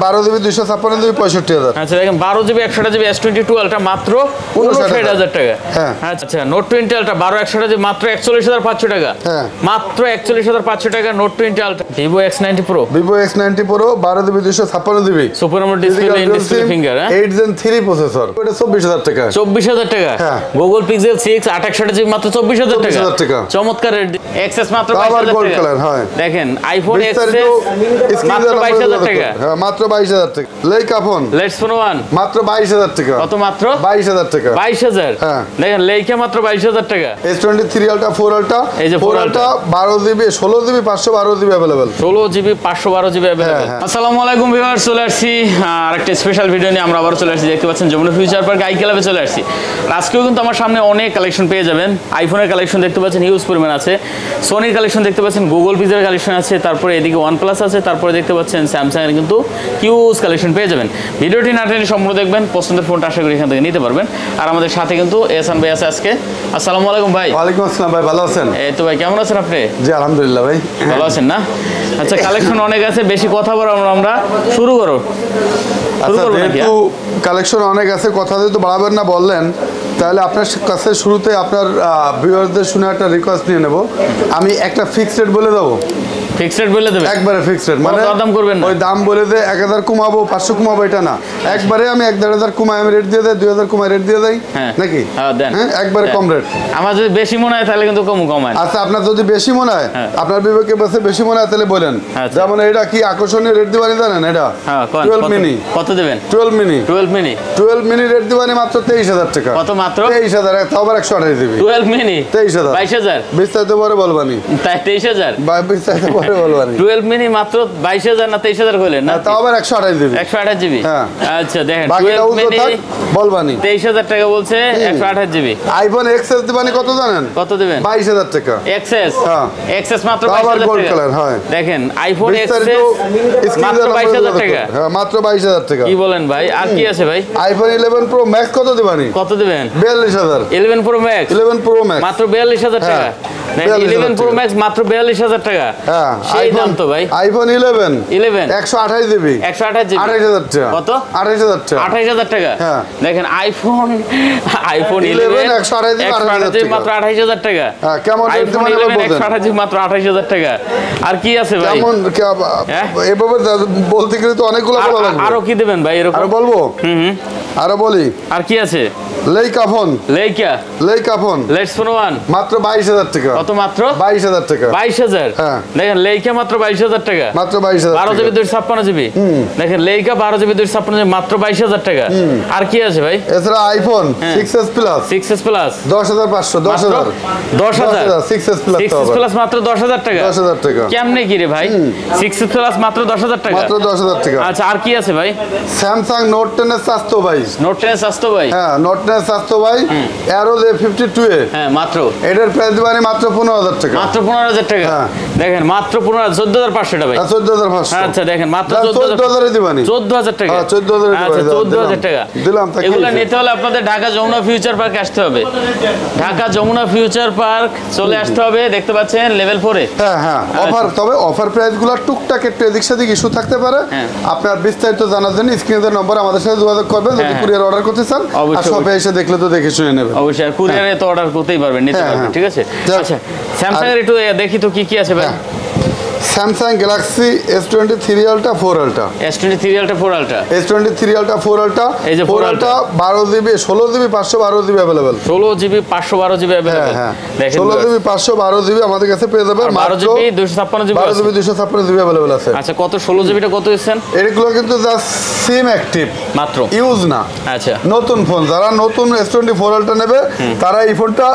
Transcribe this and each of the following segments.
12 GB 256 GB 65,000। আচ্ছা দেখেন 12 GB 128 GB S22 ultra মাত্র 59,000 টাকা। হ্যাঁ আচ্ছা নোট 20 আলট্রা 12 128 GB মাত্র 41,500 টাকা। হ্যাঁ মাত্র 41,500 টাকা note 20 ultra. Vivo X90 Pro 12 GB 256 GB super AMOLED display in display finger 8 Gen 3 processor. এটা 24,000 টাকা। 24,000 টাকা। হ্যাঁ Google Pixel 6 868 GB মাত্র 24,000 টাকা। চমৎকার XS মাত্র 22,000 টাকা। হ্যাঁ দেখেন iPhone XS মাত্র 22,000 টাকা। হ্যাঁ মাত্র 22,000 টাকা। লেইকা ফোন Let's Phone 1 মাত্র 22,000 টাকা। কত মাত্র 22,000 টাকা। 22,000। হ্যাঁ দেখেন লেইকা মাত্র 22,000 টাকা। S23 আলট্রা 4 আলট্রা এই যে 4 ultra 12 GB 16 GB 512 GB available 16 GB 512 GB available. আসসালামু আলাইকুম ভিউয়ার্স, চলে আসছি আরেকটা স্পেশাল ভিডিও নিয়ে। আমরা আবার চলে আসছি, দেখতে পাচ্ছেন যমুনা ফিউচার পার্ক আই ক্লাবে চলে আসছি। আজকেও কিন্তু আমার সামনে অনেক কালেকশন পেয়ে যাবেন। আইফোনের কালেকশন দেখতে পাচ্ছেন হিউজ পরিমাণ আছে, সোনির কালেকশন দেখতে পাচ্ছেন, গুগল পিক্সেলের কালেকশন আছে, তারপরে এদিকে OnePlus আছে, তারপরে দেখতে পাচ্ছেন স্যামসাং এর কিন্তু হিউজ কালেকশন পেয়ে যাবেন। ভিডিওটি না টেনে সম্পূর্ণ দেখবেন, পছন্দের ফোনটা আশা করি এখান থেকে নিতে পারবেন। আর আমাদের সাথে কিন্তু এহসান ভাই আছে আজকে। আসসালামু আলাইকুম ভাই। ওয়ালাইকুম আসসালাম ভাই, ভালো আছেন? এই তো ভাই, কেমন আছেন আপনি? জি আলহামদুলিল্লাহ ভাই, ভালো আছেন না? আচ্ছা কালেকশন অনেক আছে, বেশি কথা বলবো আমরা, শুরু করো। আচ্ছা যেহেতু কালেকশন অনেক আছে, কথা যেহেতু বাড়াবেন না বললেন, তাহলে আপনার কাছে শুরুতে আপনার ভিউয়ারদের শুনে একটা রিকোয়েস্ট নিয়ে নেব। আমি একটা ফিক্সড রেট বলে দেবো। ফিক্সড রেট বলে দেবে? একবারে ফিক্সড রেট, মানে দাম করবেন না, ওই দাম বলে দে 1000 কমাবো 500 কমাবো এটা না, একবারে আমি 1,500 কমাই আমি রেট দিয়ে দেই, 2000 কমাই রেট দিয়ে দেই নাকি? হ্যাঁ দেন, হ্যাঁ একবারে কম রেট। আমার যদি বেশি মনে হয় তাহলে কিন্তু কম কমায়। আচ্ছা আপনার যদি বেশি মনে হয়, আপনার বিবেকে বসে বেশি মনে হয় তাহলে বলেন। যেমন এটা কি আকর্ষণীয় রেট দিবানি জানেন? এটা 12 মিনি। কত দেবেন? 12 মিনি। 12 মিনি রেট দিবানি মাত্র 23,000 টাকা। কত মাত্র? 23,000, তাও আবার 128 দিবি। 12 মিনি 23,000 22,000 বিস্তারিত পরে বলবানি। তাই 23,000 বিস্তারিত পরে বলবানি। 12 মিনি মাত্র 22,000 না 23,000 কইলেন না? তাও আবার 128 দিবি। 128 জিবি। আচ্ছা দেখেন 12 মিনি বলবানি। 23,000 টাকা বলছে, 128 জিবি। আইফোন এক্সএস দিবানি কত জানেন? কত দিবেন? 22,000 টাকা। এক্সএস? হ্যাঁ এক্সএস মাত্র আবার 22,000 গোল্ড টাকা। কালার। হ্যাঁ দেখেন আইফোন এক্সএস মাত্র 22,000 টাকা। হ্যাঁ মাত্র 22,000 টাকা। কি বলেন ভাই? আর কি আছে ভাই? আইফোন 11 প্রো ম্যাক্স কত দিবানি? কত দিবেন? 42,000। 11 প্রো ম্যাক্স? 11 প্রো ম্যাক্স মাত্র 42,000 টাকা। 11 প্রো ম্যাক্স মাত্র 42,000 টাকা। হ্যাঁ সেই দাম তো ভাই। আইফোন 11 128 জিবি 128 জিবি 28,000 টাকা। কত? 28,000 টাকা। 28,000 টাকা। হ্যাঁ দেখেন আইফোন 11 128 জিবি মাত্র 28,000 টাকা। হ্যাঁ কেমন আইফোন 11 128 জিবি মাত্র 28,000 টাকা। আর কি আছে ভাই? কেমন এভাবে বলতে গেলে তো অনেকগুলো বলা লাগবে। আরো কি দিবেন ভাই এরকম? আরো বলবো? আরো বলি। আর কি আছে? Leica phone. Leica phone let's phone 1 মাত্র 22,000 টাকা। কত মাত্র? 22,000 টাকা। 22,000? হ্যাঁ দেখেন লেইকা মাত্র 22,000 টাকা। মাত্র 22,000 12 জিবি 256 জিবি। দেখেন লেইকা 12 জিবি 256 জিবি মাত্র 22,000 টাকা। আর কি আছে ভাই? এছাড়া iPhone 6s plus 6s plus 10,500 10,000 6s plus 6s plus মাত্র 10,000 টাকা। 10,000 টাকা কেমনে কি রে ভাই? 6s প্লাস মাত্র 10,000 টাকা। মাত্র 10,000 টাকা। আচ্ছা আর কি আছে ভাই? স্যামসাং নোট 10 এর স্বাস্থ্য ভাই। নোট 10 স্বাস্থ্য ভাই? হ্যাঁ নোট 10 স্বাস্থ্য ভাই এরো যে 52 এ। হ্যাঁ মাত্র এটার প্রাইস দিবানি মাত্র 15,000 টাকা। মাত্র 15,000 টাকা। দেখেন মাত্র 14,500 টাকা ভাই। 14,500। আচ্ছা দেখেন মাত্র 14,000 দিবানি। 14,000 টাকা। হ্যাঁ 14,000 আচ্ছা 14,000 টাকা দিলাম। এগুলো নিতে হলে আপনাদের ঢাকা যমুনা ফিউচার পার্ক আসতে হবে। ঢাকা যমুনা ফিউচার পার্ক চলে আসতে হবে, দেখতে পাচ্ছেন লেভেল 4 এ। হ্যাঁ হ্যাঁ অফার, তবে অফার প্রাইসগুলো টুকটাক একটু এদিক সেদিক ইস্যু থাকতে পারে। আপনার বিস্তারিত জানার জন্য স্ক্রিনের নম্বর আমাদের সাথে যোগাযোগ করবেন। যদি কুরিয়ার অর্ডার করতে চান আর শপে এসে দেখলে তো দেখে শুনে নেবেন। অবশ্যই কুরিয়ারে তো অর্ডার করতেই পারবেন, নিতে পারবেন। ঠিক আছে। আচ্ছা স্যামসাং এর একটু দেখি তো কি কি আছে ভাই। Samsung Galaxy S23 ultra 4 ultra. S23 ultra 4 ultra. S23 ultra 4 ultra. এই যে 4 ultra 12 GB 16 GB 512 GB available. 16 GB 512 GB available. হ্যাঁ দেখেন 16 জিবি 512 জিবি আমাদের কাছে পেয়ে যাবেন। 12 GB 256 GB 12 GB 256 GB available আছে। আচ্ছা কত 16 জিবিটা কত দিচ্ছেন? এগুলো কিন্তু জাস্ট সিম অ্যাক্টিভ মাত্র, ইউজ না। আচ্ছা নতুন ফোন, যারা নতুন S24 আলট্রা নেবে তারা এই ফোনটা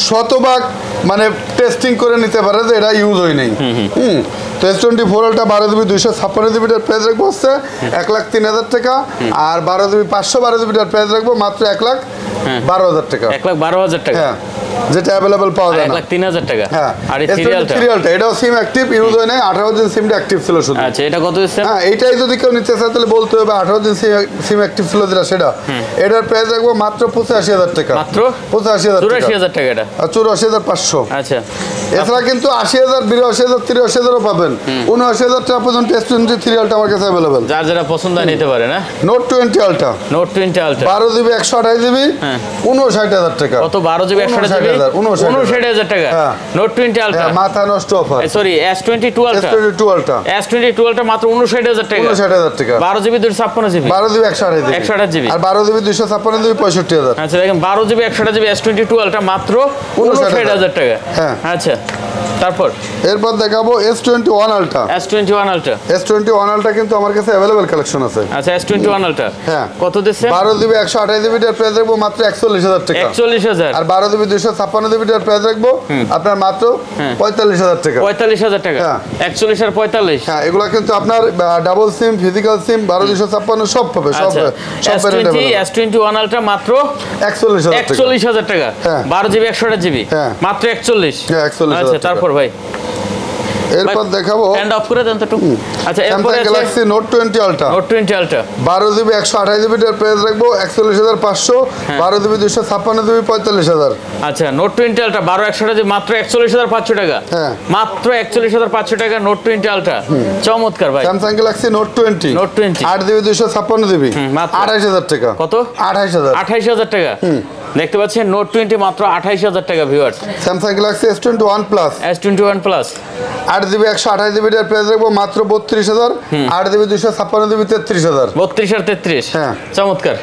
শতভাগ মানে টেস্টিং করে নিতে পারে যে এটা ইউজ হয় নাই। তো S24 আলট্রা 12 জিবি 256 জিবিটার প্রাইস রাখবো হচ্ছে 1,03,000 টাকা। আর 12 জিবি 512 জিবিটার প্রাইস রাখবো মাত্র 1,12,000 টাকা। 1,12,000 টাকা। হ্যাঁ যেটা অ্যাভেলেবল পাওয়া যায় না। 1,03,000 টাকা। হ্যাঁ, আর এই সিরিয়ালটা এটাও সিম অ্যাক্টিভ, ইউজ হয় নাই, 18 দিন সিমটা অ্যাক্টিভ ছিল শুধু। আচ্ছা, এটা কত দিচ্ছেন? হ্যাঁ, এইটাই যদি কেউ নিতে চায় তাহলে বলতে হবে 18 দিন সিম অ্যাক্টিভ ছিল যেটা সেটা। এটার প্রাইস রাখবো মাত্র 85,000 টাকা। মাত্র 85,000 টাকা। 84,000 টাকা এটা। আর 84,500। আচ্ছা, এছাড়া কিন্তু 80,000, 82,000, 83,000ও পাবেন। 79,000 টাকা পর্যন্ত S23 সিরিয়ালটা আমার কাছে অ্যাভেলেবল। যার যেটা পছন্দ হয় নিতে পারে না। Note 20 ultra, note 20 ultra 12 GB 128 GB, 59,000 টাকা। কত? 12 জিবি 128 জিবি, 59,000 টাকা। হ্যাঁ। নোট 20 আলট্রা, মাথা নষ্ট offer. Sorry, S22 ultra, S22 ultra, S22 ultra মাত্র 59,000 টাকা। 59,000 টাকা। 12 GB 256 GB, 12 GB 128 GB, 128 GB, আর 12 জিবি 256 জিবি 65,000। আচ্ছা দেখেন, 12 জিবি 128 জিবি S22 আলট্রা মাত্র 59,000 টাকা। হ্যাঁ। আচ্ছা, তারপর এরপর দেখাবো S21 ultra. S21 ultra, S21 ultra কিন্তু আমার কাছে অ্যাভেলেবল কালেকশন আছে। আচ্ছা, S21 আলট্রা হ্যাঁ, কত দিচ্ছে? 12 জিবি 128 জিবি এর প্রাইস রাখবো মাত্র 41,000 টাকা। 41,000। আর 12 জিবি 256 জিবি এর প্রাইস রাখবো আপনার মাত্র 45,000 টাকা। 45,000 টাকা। হ্যাঁ। 41 আর 45। হ্যাঁ, এগুলা কিন্তু আপনার ডাবল সিম, ফিজিক্যাল সিম, 12 256 সব পাবে, সব আচ্ছা, সব S21 আলট্রা মাত্র 41,000 টাকা। 41,000 টাকা। হ্যাঁ। 12 জিবি 128 জিবি হ্যাঁ। মাত্র 41। হ্যাঁ, 41,000 আচ্ছা, টাকা। তারপর ভাই এরপর দেখাবো হ্যান্ড অফ করে দেন তো একটু। আচ্ছা, এরপর Samsung আছে Galaxy Note 20 ultra, note 20 ultra 12 GB 128 GB এর প্রাইস রাখবো 41,500, 12 জিবি 256 জিবি 45,000। আচ্ছা, নোট 20 আলট্রা 12 128 জিবি মাত্র 41,500 টাকা। হ্যাঁ। মাত্র 41,500 টাকা নোট 20 আলট্রা। চমৎকার ভাই। Samsung Galaxy Note 20, Note 20 8 GB 256 GB, মাত্র 28,000 টাকা। কত? 28,000। 28,000 টাকা। দেখতে পাচ্ছেন নোট 20 মাত্র 28,000 টাকা viewers. Samsung Galaxy S21 plus, S21 plus 8 GB 128 GB এর প্রাইস রাখবো মাত্র 32,000, 8 জিবি 256 জিবি 33,000। 32 আর 33। হ্যাঁ। চমৎকার।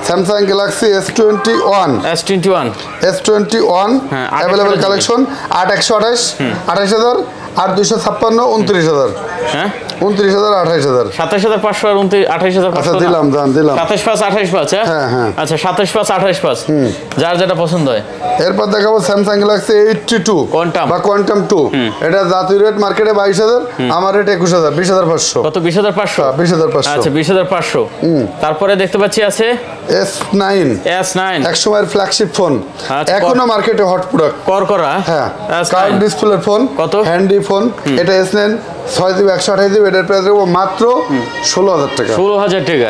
Samsung Galaxy S21, S21 S21 হ্যাঁ, অ্যাভেলেবল 28,000 কালেকশন, 8 128, 28,000, 8 256, 29,000, হ্যাঁ 29,000, 28,000। 27,500 আর 28,500। আচ্ছা, দিলাম 27 পাঁচ 28 পাঁচ। হ্যাঁ, হ্যাঁ। আচ্ছা, 27 পাঁচ 28 পাঁচ, যার যেটা পছন্দ হয়। এরপর দেখাবো Samsung Galaxy 82 Quantum। বা Quantum 2। এটা জাতীয় রেট মার্কেটে 22,000, আমার রেট 21,000, 20,500। কত? 20,500। 20,500। আচ্ছা, 20,500। তারপরে দেখতে পাচ্ছি আছে S9, S9 এক সময়ের ফ্ল্যাগশিপ ফোন, আচ্ছা, এখনো মার্কেটে হট প্রোডাক্ট। করকরা। হ্যাঁ, S9 কার্ভ ডিসপ্লের ফোন, কত? Handy phone. এটা S9 6 জিবি 128 জিবি, এটার প্রাইস রাখবো মাত্র 16,000 টাকা। 16,000 টাকা,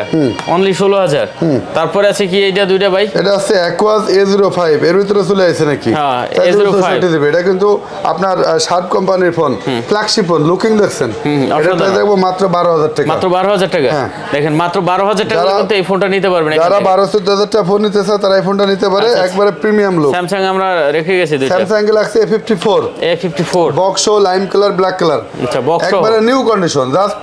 অনলি 16,000। তারপরে আছে কি এইটা দুইটা ভাই? এটা আছে Aquas A05, এর ভিতরে চলে আসছে নাকি? হ্যাঁ, 64 জিবি। এটা কিন্তু আপনার শার্প কোম্পানির ফোন, ফ্ল্যাগশিপ ফোন, লুকিং দেখছেন। এটার প্রাইস রাখবো মাত্র 12,000 টাকা। মাত্র 12,000 টাকা। হ্যাঁ। দেখেন, মাত্র 12,000 টাকা যারা- কিন্তু এই ফোনটা নিতে পারবেন। যারা 12-14,000 টাকা ফোন নিতে চায় তারা এই ফোনটা নিতে পারে, একবারে প্রিমিয়াম লুক। স্যামসাং আমরা রেখে গেছি দুইটা। Samsung Galaxy A54, A54 বক্সো, লাইম কালার, ব্ল্যাক কালার, আচ্ছা, বক্স একবারে নিউ কন্ডিশন। জাস্ট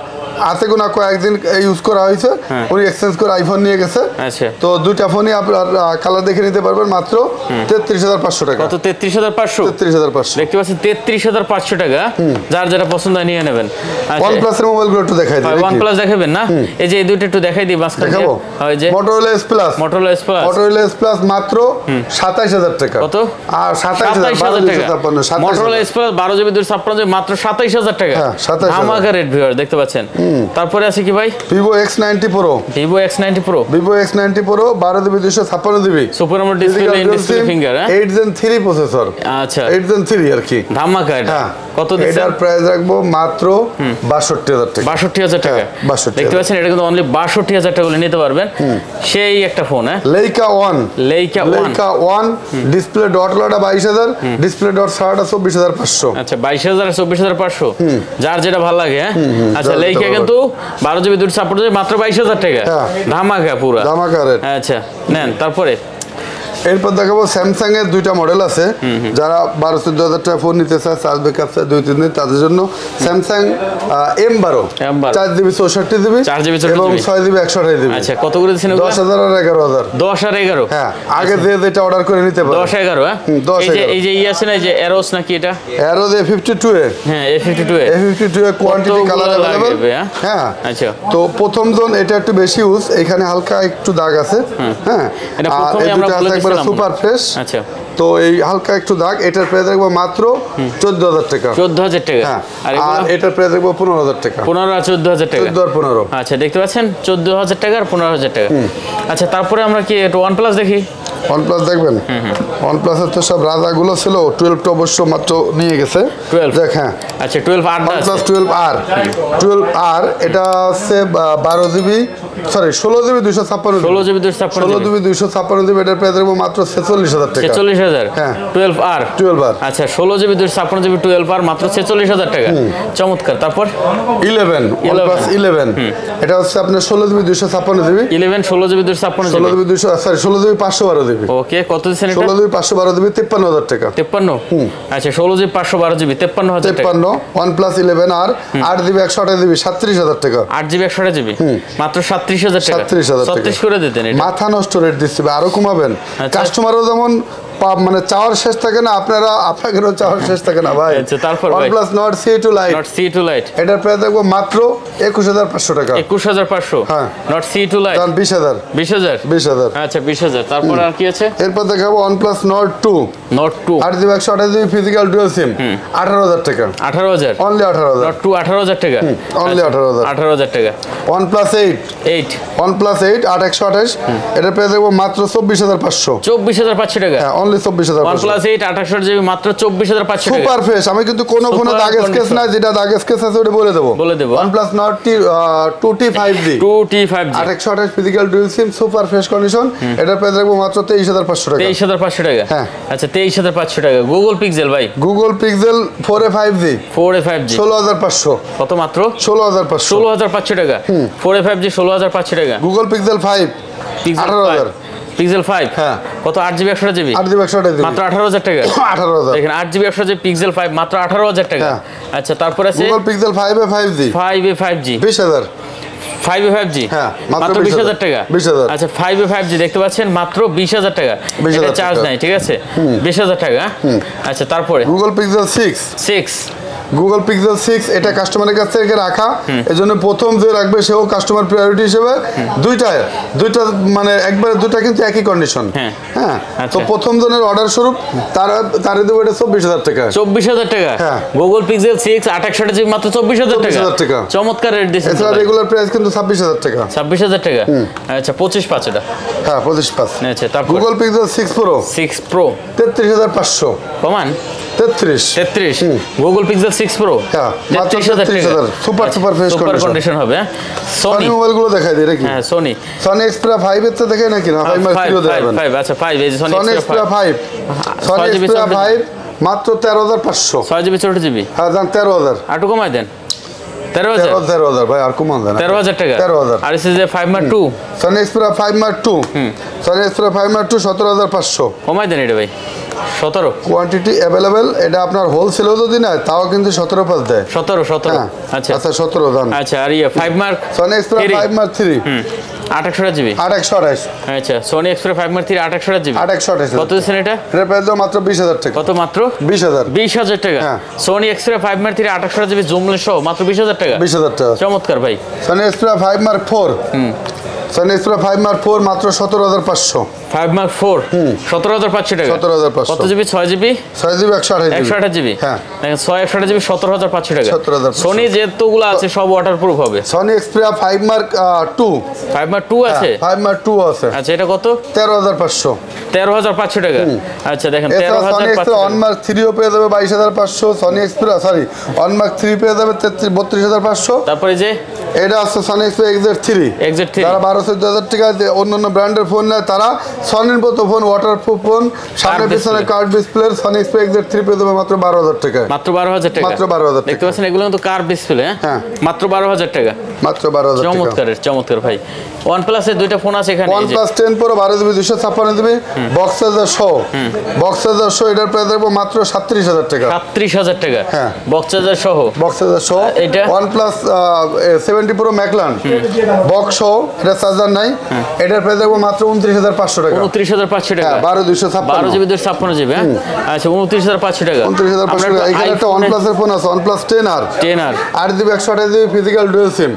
হাতে গোনা কয়েকদিন ইউজ করা হয়েছে, উনি এক্সচেঞ্জ করে আইফোন নিয়ে গেছে। আচ্ছা, তো দুইটা ফোনই আপনার কালার দেখে নিতে পারবেন মাত্র 33,500 টাকা। কত? 33,500। 33,500। দেখতে পাচ্ছেন 33,500 টাকা। যার যেটা পছন্দ হয় নিয়ে নেবেন। OnePlus এর মোবাইলগুলো একটু দেখাই দিই। OnePlus দেখাবেন না? এই যে এই দুইটা একটু দেখাই দিই মাঝখানে। দেখাবো? হয় যে Motorola S Plus, Motorola S Plus Motorola S Plus মাত্র 27,000 টাকা। কত? আর 27,000 টাকা। Motorola S Plus 12 GB 256 GB মাত্র 27,000 টাকা। হ্যাঁ, 27,000। ধামাকা রেট ভিউয়ার দেখতে পাচ্ছেন। তারপরে আছে কি ভাই? Vivo X90 Pro, Vivo X90 Pro Vivo X90 Pro 12 GB 256 GB, super AMOLED display, in display finger. 8 Gen 3 processor. আচ্ছা, 8 Gen 3 আর কি। ধামাকা এটা। হ্যাঁ, কত দিচ্ছেন? এটার প্রাইস রাখবো মাত্র 62,000 টাকা। 62,000 টাকা। হ্যাঁ, 62,000 দেখতে পাচ্ছেন, এটা কিন্তু অনলি 62,000 টাকা হলে নিতে পারবেন। সেই একটা ফোন। হ্যাঁ, Leica One, Leica One। Leica One display dot লাটা 22,000, ডিসপ্লে ডট সারাটা 24,500। আচ্ছা, 22,000 আর 24,500, যার যেটা ভালো লাগে। হ্যাঁ, আচ্ছা, যার যেটা Leica ভালো কিন্তু 12 জিবি 256 জিবি মাত্র 22,000 টাকা। হ্যাঁ। ধামাকা পুরা। ধামাকা রেট। আচ্ছা, নেন। তারপরে এরপর দেখাবো স্যামসাং এর দুইটা মডেল আছে, যারা 12-14,000 টাকা ফোন নিতে চায়, চার্জ ব্যাকআপ চায় 2-3 দিন, তাদের জন্য Samsung M12 4 GB 64 GB 4 GB 64 এবং জিবি 6 জিবি 128 জিবি। আচ্ছা, কত করে দিচ্ছেন? 10,000 আর 11,000। 10 আর 11। হ্যাঁ, আগে যে যেটা অর্ডার করে নিতে পারে। 10 11। হ্যাঁ, 10 এই যে 11 এই যে আছে না, এই যে এরোস নাকি এটা? এরো যে 52 এর, হ্যাঁ, A52 এ A52 এর কোয়ান্টিটি কালার কতগুলো अवेलेबल। লাগবে? হ্যাঁ, আচ্ছা, তো প্রথম জন এটা একটু বেশি ইউজ, এখানে হালকা একটু দাগ আছে। হ্যাঁ, এটা আর প্রথমে এই আমরা দুটো বলে আছে একবারে দিয়েছিলাম। Super fresh. আচ্ছা, তো এই হালকা একটু দাগ, এটার প্রাইস রাখবো মাত্র 14,000 টাকা। 14,000 টাকা। হ্যাঁ, আর আর এটার প্রাইস রাখবো 15,000 টাকা। 15 আর 14,000 টাকা। 14 আর 15। আচ্ছা, দেখতে পাচ্ছেন 14,000 টাকা আর 15,000 টাকা। আচ্ছা, তারপরে আমরা কি একটু OnePlus দেখি? OnePlus দেখবেন OnePlus-এর তো সব রাজাগুলো ছিল 12 টা অবশ্য মাত্র নিয়ে গেছে 12 দেখ হ্যাঁ আচ্ছা 12R OnePlus 12R এটা হচ্ছে 12 GB sorry 16 GB 256 16 GB 256 16 GB 256 GB এটার প্রাইস রাখবো মাত্র 46000 টাকা 46000 হ্যাঁ 12R আচ্ছা 16 জিবি 256 জিবি 12R মাত্র 46000 টাকা চমৎকার তারপর 11 OnePlus 11 এটা হচ্ছে আপনার 16 GB 256 GB 11 16 GB 256 16 GB 200 sorry 16 GB 512 GB ওকে কত দিছেন এটা 16 জিবি 512 জিবি 53000 টাকা 53 আচ্ছা 16 জিবি 512 জিবি 53000 টাকা 53 OnePlus 11R 8 জিবি 128 জিবি 37000 টাকা 8 জিবি 128 জিবি মাত্র 37000 টাকা 37000 টাকা 36 করে দিতেন এটা মাথা নষ্ট রেট দিচ্ছে আরো কমাবেন কাস্টমারও যেমন মানে চাওয়ার শেষ থাকে না আপনাদেরও চাওয়ার শেষ থাকে না ভাই আচ্ছা তারপর ভাই OnePlus Nord C2 Lite Nord C2 Lite এটার প্রাইস দেখবো মাত্র 21500 টাকা 21500 হ্যাঁ Nord C2 Lite দাম 20000 20000 আচ্ছা 20000 তারপর আর কি আছে এরপর দেখাবো OnePlus Nord 2 Nord 2 8 GB 128 GB physical dual SIM 18000 টাকা 18000 অনলি 18000 Nord 2 18000 টাকা অনলি 18000 18000 টাকা OnePlus 8 OnePlus 8 8128 এটার প্রাইস দেখবো মাত্র 24500 24500 টাকা হ্যাঁ অনলি 24500 OnePlus 8 28 জিবি মাত্র 24500 টাকা সুপার ফ্রেশ আমি কিন্তু কোনো ফোনে দাগ স্কেচ নাই যেটা দাগ স্কেচ আছে ওটা বলে দেব OnePlus Nord 2T 5G 8128 physical dual SIM super fresh condition এটার প্রাইস রাখবো মাত্র 23500 টাকা 23500 টাকা হ্যাঁ আচ্ছা 23500 টাকা Google Pixel ভাই Google Pixel 4a 5G 5G 16500 কত মাত্র 16500 16500 টাকা 4a 5G 16500 টাকা Google Pixel 5 18000 Pixel 5 হ্যাঁ কত 8 জিবি 128 জিবি 8 জিবি 128 জিবি মাত্র 18000 টাকা 18000 দেখেন 8 জিবি 128 জিবি Pixel 5 মাত্র 18000 টাকা আচ্ছা তারপর আছে Google Pixel 5a 5G 5a 5G 20000 5a 5G হ্যাঁ মাত্র 20000 টাকা 20000 আচ্ছা 5a 5G দেখতে পাচ্ছেন মাত্র 20000 টাকা এটা চার্জ নাই ঠিক আছে 20000 টাকা আচ্ছা তারপরে Google Pixel 6 Google Pixel 6 এটা কাস্টমারের কাছ থেকে রাখা এজন্য প্রথম যে রাখবে সেও কাস্টমার প্রায়োরিটি হিসেবে দুইটা মানে একবারে দুটো কিন্তু একই কন্ডিশন হ্যাঁ তো প্রথম জনের অর্ডার স্বরূপ তার দেবো এটা 24000 টাকা 24000 টাকা হ্যাঁ Google Pixel 6 868 জিবি মাত্র 24000 টাকা চমৎকার রেট দিয়েছেন এছাড়া রেগুলার প্রাইস কিন্তু 26000 টাকা 26000 টাকা আচ্ছা 25 এটা হ্যাঁ 25 আচ্ছা তারপর Google Pixel 6 Pro 33500 কমান 33 Google Pixel 6 Pro হ্যাঁ 33000 টাকা সুপার ফ্রেশ কন্ডিশন হবে Sony মোবাইল গুলো দেখাই দিই নাকি হ্যাঁ Sony Xperia 5 এর তো দেখাই নাকি না 5 মার্ক 0 দেখাবেন 5 আচ্ছা 5 এই Sony Xperia 5 Sony Xperia 5 মাত্র 13500 6 জিবি 64 জিবি হ্যাঁ জান 13000 আটু কমাই দেন 13000 ভাই আর কমান দেন 13000 টাকা 13000 আর এসে যে 5 mark 2 Sony Xperia 5 Mark 2 Sony Xperia 5 Mark 2 17500 কমাই দেন এটা ভাই 17 কোয়ান্টিটি अवेलेबल এটা আপনার হোলসেলও যদি না তাও কিন্তু 17 পাস দেয় 17 আচ্ছা আচ্ছা 17 দাম আচ্ছা আর 5 mark Sony Xperia 5 Mark 3 828 GB 828 আচ্ছা Sony Xperia 5 Mark 3 828 জিবি 828 কত দিছেন এটা প্রাইস দাও মাত্র 20000 টাকা কত মাত্র 20000 টাকা Sony Xperia 5 Mark 3 828 GB zoom lens সহ মাত্র 20000 টাকা 20000 টাকা চমৎকার ভাই Sony Xperia 5 Mark 4 Sony Xperia 5 Mark 4 মাত্র 17500 5 Mark 4 17500 টাকা 17500 কত জিবি 6 জিবি 6 জিবি 128 জিবি হ্যাঁ দেখেন 128 জিবি 17500 টাকা 17500 Sony যেতগুলো আছে সব ওয়াটারপ্রুফ হবে Sony Xperia 5 Mark 2 5 Mark 2 আছে 5 Mark 2 আছে আচ্ছা এটা কত 13500 13500 টাকা আচ্ছা দেখেন Sony Xperia 1 Mark 3 ও পেয়ে যাবে 22500 Sony Xperia 1 Mark 3 পেয়ে যাবে 32500 তারপরে যে এটা আছে Sony Xperia XZ3 যারা 12-14000 টাকা অন্যান্য ব্র্যান্ডের ফোন নেয় তারা সনির মতো ফোন ওয়াটারপ্রুফ ফোন সামনে পিছনে curve display Sony Xperia XZ3 পেয়ে যাবে মাত্র 12000 টাকা মাত্র 12000 টাকা মাত্র 12000 টাকা দেখতে পাচ্ছেন এগুলো কিন্তু কার্ভ ডিসপ্লে হ্যাঁ মাত্র 12000 টাকা মাত্র 12000 টাকা চমৎকার ভাই OnePlus এর দুইটা ফোন আছে এখানে OnePlus 10 Pro 12GB 256GB box charger সহ এটার প্রাইস রাখবো মাত্র 37000 টাকা 37000 টাকা হ্যাঁ বক্স চার্জার সহ এটা OnePlus 70 Pro Maclan বক্স সহ এটা চার্জার নাই এটার প্রাইস রাখবো মাত্র 29500 টাকা 29500 টাকা 12GB 256GB হ্যাঁ আচ্ছা 29500 টাকা 29500 টাকা এখানে একটা OnePlus এর ফোন আছে OnePlus 10R 8GB 128GB physical dual সিম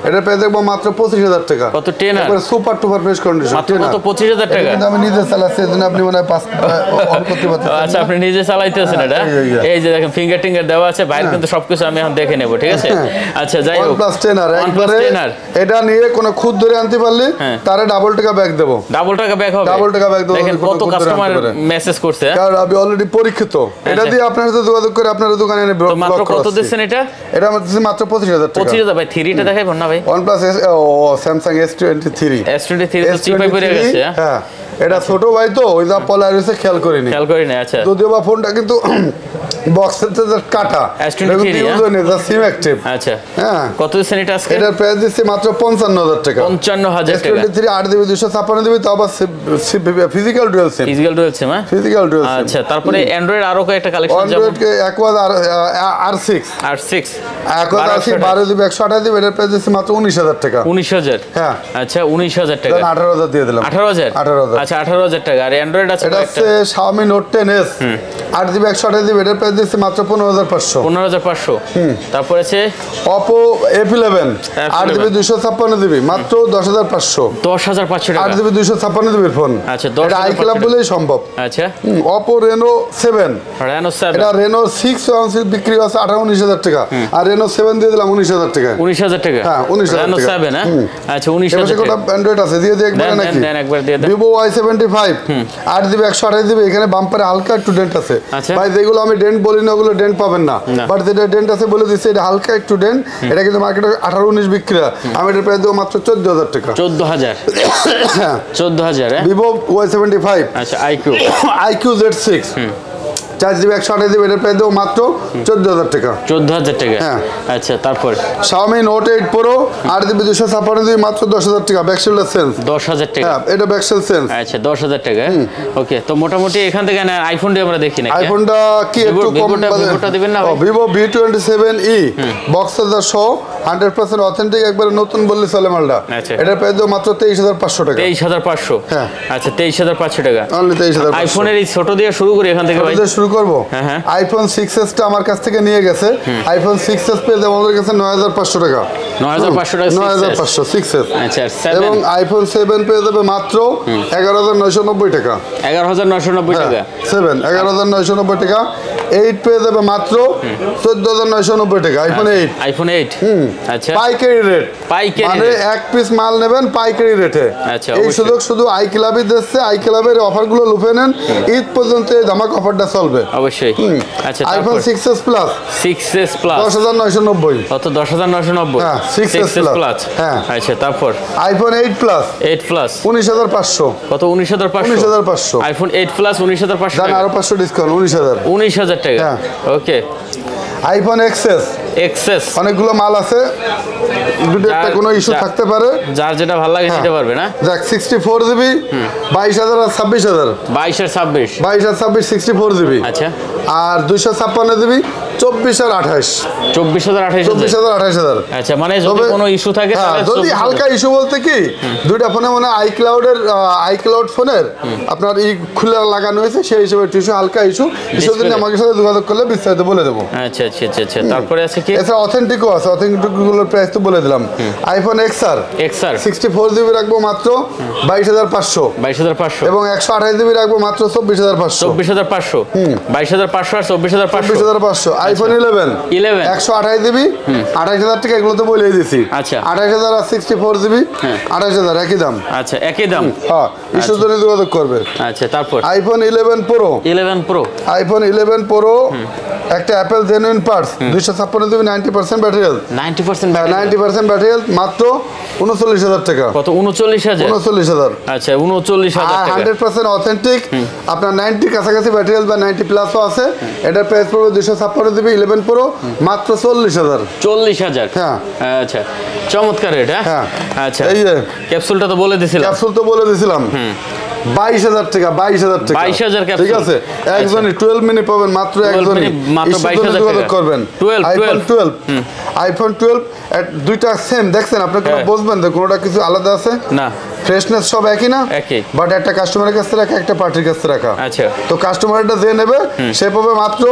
এটার প্রাইস রাখবো মাত্র 25000 টাকা কত 10R সুপার টুপার ফ্রেশ কন্ডিশন মাত্র কত 25000 টাকা কিন্তু আমি নিজে চালাচ্ছি এজন্য আপনি মনে হয় পাস অন করতে পারতেছেন আচ্ছা আপনি নিজে চালাইতেছেন এটা এই যে দেখেন ফিঙ্গার টিঙ্গার দেওয়া আছে বাইরে কিন্তু সবকিছু আমি এখন দেখে নেব ঠিক আছে আচ্ছা যাই হোক OnePlus 10R একবারে এটা নিয়ে কোনো খুদ ধরে আনতে পারলি তারে ডাবল টাকা ব্যাক দেবো। ডাবল টাকা ব্যাক হবে, ডাবল টাকা ব্যাক দেবো। দেখেন কত কাস্টমার মেসেজ করছে, কারণ আমি অলরেডি পরীক্ষিত। এটা দিয়ে আপনার সাথে যোগাযোগ করে আপনার দোকানে এনে ব্লক মাত্র কত দিচ্ছেন এটা? এটা মাত্র 25,000 টাকা। 25,000 ভাই। 3টা দেখাইবো না ভাই? OnePlus Samsung S23 তো চিপাই পড়ে গেছে। হ্যাঁ, এটা ছোট ভাই তো ওই যা পলার হইছে খেয়াল করিনি। আচ্ছা, যদিও বা ফোনটা কিন্তু বক্সের থেকে কাটা S23 সিম অ্যাক্টিভ। আচ্ছা, হ্যাঁ, কত দিচ্ছেন এটা আজকে? এটার প্রাইস দিচ্ছি মাত্র 55,000 টাকা। 55,000 টাকা। S23 8GB 256GB, তো আবার ফিজিক্যাল ডুয়াল সিম। ফিজিক্যাল ডুয়াল সিম, হ্যাঁ, ফিজিক্যাল ডুয়াল সিম। আচ্ছা, তারপরে অ্যান্ড্রয়েড আরো কয়েকটা কালেকশন যাবে। Android Aquos R6 Aquos R6 12GB 128GB, এটার প্রাইস দিচ্ছি মাত্র 19,000 টাকা। 19,000? হ্যাঁ, আচ্ছা, 19,000 টাকা। 18,000 দিয়ে দিলাম। 18,000? আচ্ছা, 18,000 টাকা। আর অ্যান্ড্রয়েড আছে এটা হচ্ছে Xiaomi Note 10s 8GB 128GB, এটার প্রাইস দিচ্ছি মাত্র 15,500। 15,500। তারপর আছে Oppo F11 8GB 256GB, মাত্র 10,500। 10,500 টাকা। 8GB 256GB এর ফোন। আচ্ছা, এটা iCloud বলেই সম্ভব। আচ্ছা, Oppo Reno 7 এটা Reno 6 বিক্রি হচ্ছে 18-19,000 টাকা, আর Reno 7 দিয়ে দিলাম 19,000 টাকা। 19,000 টাকা? হ্যাঁ, 19,000 Reno টাকা। 7, হ্যাঁ, আচ্ছা, 19,000 টাকা। অ্যান্ড্রয়েড আছে দিয়ে একবার নাকি? দেন একবার দিয়ে দেন। Vivo Y75 8GB 128GB, এখানে বাম্পারে হালকা একটু ডেন্ট আছে ভাই। যেগুলো আমি ডেন্ট বলি না ওগুলো ডেন্ট পাবেন না, বাট যেটা ডেন্ট আছে বলে দিচ্ছি, এটা হালকা একটু ডেন্ট। এটা কিন্তু মার্কেটে 18-19 বিক্রি হয়, আমি এটা প্রায় দেবো মাত্র 14,000 টাকা। 14,000? হ্যাঁ, 14,000। Vivo Y75 আচ্ছা, IQ Z6 4GB 128GB, এটার প্রাইস দেবো মাত্র 14,000 টাকা। 14,000 টাকা? হ্যাঁ। আচ্ছা, তারপর Xiaomi Note 8 Pro 8GB 256GB, মাত্র 10,000 টাকা। ব্যাকশেলটা সেন্স 10,000 টাকা? হ্যাঁ, এটা ব্যাকশেল সেন্স। আচ্ছা, 10,000 টাকা। ওকে, তো মোটামুটি এখান থেকে না আইফোন দিয়ে আমরা দেখি না। আইফোনটা কি একটু কম ভিভোটা দিবেন না? Vivo V27e বক্সের সহ 100% অথেন্টিক, একবারে নতুন বললে চলে মালটা। এটার প্রাইস দেবো মাত্র 23,500 টাকা। 23,500? হ্যাঁ। আচ্ছা, 23,500 টাকা। অনলি 23,500। আইফোনের এই ছোট দিয়ে শুরু করি এখান থেকে ভাই। শুরু করব। হ্যাঁ, আইফোন 6s টা আমার কাছ থেকে নিয়ে গেছে। আইফোন 6s পেয়ে যাবে আমাদের কাছে 9,500 টাকা। 9,500 টাকা? 9,500 6s। আচ্ছা, এবং আইফোন 7 পেয়ে যাবে মাত্র 11,990 টাকা। 11,990 টাকা? 7 11,990 টাকা। 8 পেয়ে যাবে মাত্র 14,990 টাকা। আইফোন 8। আচ্ছা, পাইকারি রেট। মানে এক পিস মাল নেবেন পাইকারি রেটে। আচ্ছা, এই সুযোগ শুধু আইক্লাবই দিচ্ছে। আইক্লাবের অফারগুলো লুফে নেন, ঈদ পর্যন্ত এই ধামাক অফারটা চলবে অবশ্যই। আচ্ছা, আইফোন 6s প্লাস 10,990। কত? 10,990? হ্যাঁ, 6s প্লাস। হ্যাঁ, আচ্ছা, তারপর আইফোন 8 প্লাস 19,500। কত? 19,500? আইফোন 8 প্লাস 19,500 জান, আরো 500 ডিসকাউন্ট 19,000 টাকা। ওকে। আইফোন এক্সএস অনেকগুলো মাল আছে, দুটো একটা কোনো ইস্যু থাকতে পারে, যার যেটা ভালো লাগে নিতে পারবে না। দেখ 64GB 22,000 আর 26,000। 22 আর 26? 22 আর 26 64GB। আচ্ছা, আর 256GB 24 আর 28। 24,000 28,000। আচ্ছা, মানে যদি কোনো ইস্যু থাকে যদি হালকা ইস্যু বলতে কি, দুইটা ফোনে মানে আইক্লাউড ফোনের আপনার খুলে লাগানো হয়েছে, সেই হিসেবে ইস্যু হালকা ইস্যু জন্য আমাদের সাথে যোগাযোগ করলে বিস্তারিত বলে দেবো। আচ্ছা, তারপরে আছে কি? এছাড়া অথেন্টিকও আছে, অথেন্টিকগুলোর প্রাইস তো বলে দিলাম। আইফোন XR 64GB রাখবো মাত্র 22,500। 22,500? এবং 128GB রাখবো মাত্র 24,500। 24,500? 22,500 আর 24,500? 24,500। আইফোন 11 128GB 28,000 টাকা, এগুলো তো বলেই দিছি। আচ্ছা, 28,000 আর 64GB 28,000 একই দাম। আচ্ছা, একই দাম। হ্যাঁ, ইস্যুর জন্য যোগাযোগ করবে। আচ্ছা, তারপর আইফোন 11 Pro আইফোন 11 Pro একটা Apple genuine parts 256GB 90% battery health. 90% battery health, মাত্র 39,000 টাকা। কত? 39,000? 39,000। আচ্ছা, 39,000 টাকা। 100% অথেন্টিক, আপনার 90 কাছাকাছি ব্যাটারি হেলথ বা 90 প্লাসও আছে। এটার প্রাইস পড়বে 256GB 11 Pro, মাত্র 40,000। 40,000? হ্যাঁ। আচ্ছা, চমৎকার রেট। হ্যাঁ, আচ্ছা, এই যে ক্যাপসুলটা তো বলে দিছিলাম। 22,000 টাকা। 22,000 ক্যাপসুল। ঠিক আছে, একজনই 12 মিনিট পাবেন, মাত্র একজনই। মাত্র 22,000 যোগাযোগ করবেন। আইফোন 12 দুইটা সেম দেখছেন, আপনি কোনো বুঝবেন যে কোনোটা কিছু আলাদা আছে না? ফ্রেশনেস সব একই না, একই। বাট একটা কাস্টমারের কাছে রাখা, একটা পার্টির কাছে রাখা। আচ্ছা। তো কাস্টমারটা যে নেবে সে পাবে মাত্র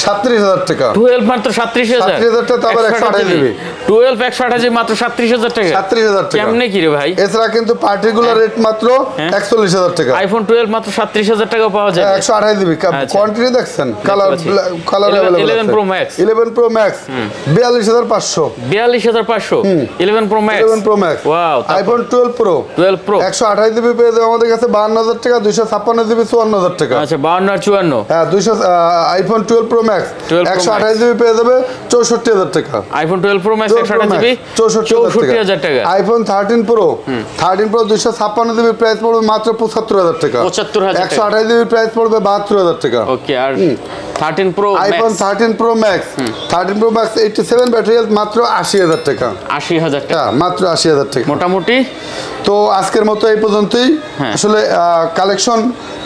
37,000 টাকা। 12 মাত্র 37,000। 37,000 টাকা, তারপর 128 জিবি। 12 128 মাত্র 37,000 টাকা। 37,000 টাকা। কেমনে কি রে ভাই? এছাড়া কিন্তু পার্টিকুলার রেট মাত্র 41,000 টাকা। আইফোন 12 মাত্র 37,000 টাকা পাওয়া যায়। 128 জিবি। কোয়ান্টিটি দেখছেন? Colour 11 Pro Max। 11 Pro Max 42,500। 42,500 11 Pro Max। 11 Pro Max। Wow. IPhone 12 Pro 12 Pro 128 GB পেয়ে যাবে আমাদের কাছে 52,000 টাকা। 256 জিবি 54,000 টাকা। আচ্ছা 52 আর 54। হ্যাঁ, আইফোন 12 Pro Max 128 জিবি পেয়ে যাবে 64,000 টাকা। আইফোন 12 Pro Max 128 জিবি 64,000 টাকা। আইফোন 13 Pro 256 জিবি প্রাইস পড়বে মাত্র 75,000 টাকা। 75,000 টাকা। 128 জিবি প্রাইস পড়বে 72,000 টাকা। ওকে। আর 13 Pro iPhone Max 13 Pro Max 87 battery health মাত্র 80,000 টাকা। 80,000 টাকা। হ্যাঁ, মাত্র 80,000 টাকা মোটামুটি। তো আজকের মতো এই পর্যন্তই। আসলে কালেকশন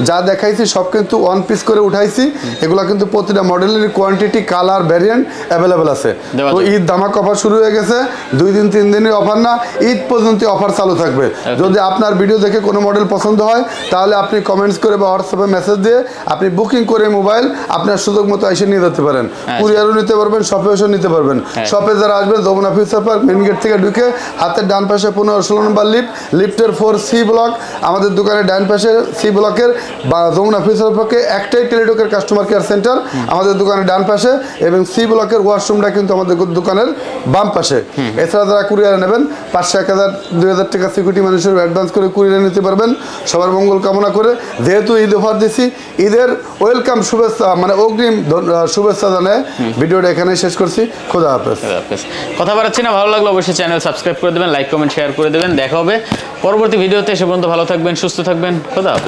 যা দেখাইছি সব কিন্তু ওয়ান পিস করে উঠাইছি। এগুলা কিন্তু প্রতিটা মডেলের কোয়ান্টিটি, কালার, ভ্যারিয়েন্ট অ্যাভেলেবেল আছে। তো ঈদ ধামাক অফার শুরু হয়ে গেছে। 2 দিন 3 দিনের অফার না, ঈদ পর্যন্ত অফার চালু থাকবে। যদি আপনার ভিডিও দেখে কোনো মডেল পছন্দ হয় তাহলে আপনি কমেন্টস করে বা হোয়াটসঅ্যাপে মেসেজ দিয়ে আপনি বুকিং করে মোবাইল আপনার সুযোগ মতো এসে নিয়ে যেতে পারেন। কুরিয়ারও নিতে পারবেন, শপে এসেও নিতে পারবেন। শপে যারা আসবেন Jamuna future park main gate থেকে ঢুকে হাতের ডান পাশে 15-16 নম্বর লিফটের 4C ব্লক, আমাদের দোকানের ডান পাশে C ব্লকের বা যমুনা ফিউচার পার্কে একটাই টেলিটকের কাস্টমার কেয়ার সেন্টার আমাদের দোকানের ডান পাশে, এবং C ব্লকের ওয়াশরুমটা কিন্তু আমাদের দোকানের বাম পাশে। এছাড়া যারা কুরিয়ারে নেবেন 500, 1,000, 2,000 টাকা সিকিউরিটি মানুষের অ্যাডভান্স করে কুরিয়ারে নিতে পারবেন। সবার মঙ্গল কামনা করে যেহেতু ঈদ অফার দিছি, ঈদের ওয়েলকাম শুভেচ্ছা মানে অগ্রিম শুভেচ্ছা জানায় ভিডিওটা এখানে শেষ করছি। খোদা হাফেজ। কথা বাড়াচ্ছি না, ভালো লাগলো অবশ্যই চ্যানেল সাবস্ক্রাইব করে দেবেন, লাইক কমেন্ট শেয়ার করে দেবেন। দেখা হবে পরবর্তী ভিডিওতে। সে পর্যন্ত ভালো থাকবেন, সুস্থ থাকবেন। খোদা হাফেজ।